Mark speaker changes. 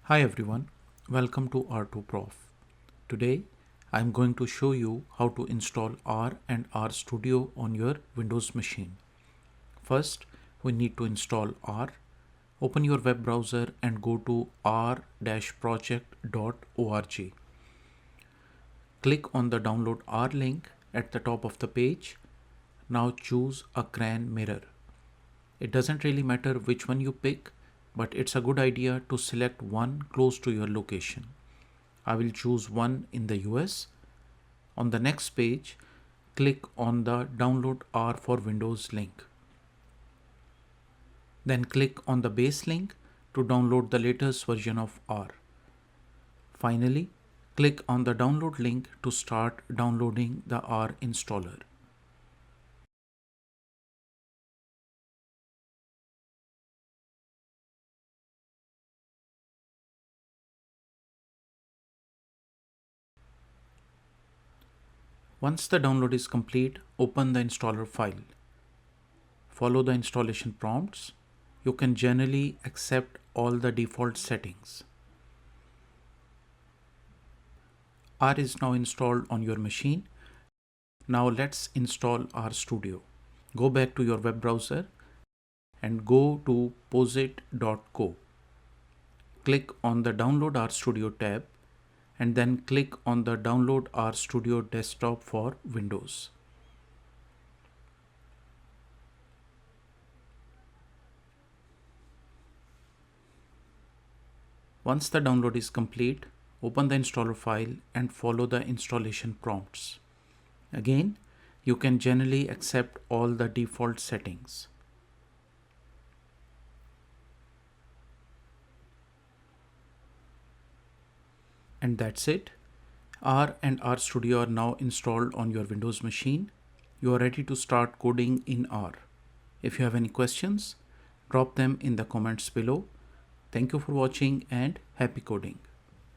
Speaker 1: Hi everyone, welcome to R2Prof. Today I am going to show you how to install R and RStudio on your Windows machine. First, we need to install R. Open your web browser and go to r-project.org. Click on the download R link at the top of the page. Now choose a CRAN mirror. It doesn't really matter which one you pick, but it's a good idea to select one close to your location. I will choose one in the US. On the next page, click on the Download R for Windows link. Then click on the base link to download the latest version of R. Finally, click on the download link to start downloading the R installer. Once the download is complete, open the installer file. Follow the installation prompts. You can generally accept all the default settings. R is now installed on your machine. Now let's install RStudio. Go back to your web browser and go to posit.co. Click on the Download RStudio tab and then click on the Download RStudio Desktop for Windows. Once the download is complete, open the installer file and follow the installation prompts. Again, you can generally accept all the default settings. And that's it. R and RStudio are now installed on your Windows machine. You are ready to start coding in R. If you have any questions, drop them in the comments below. Thank you for watching and happy coding.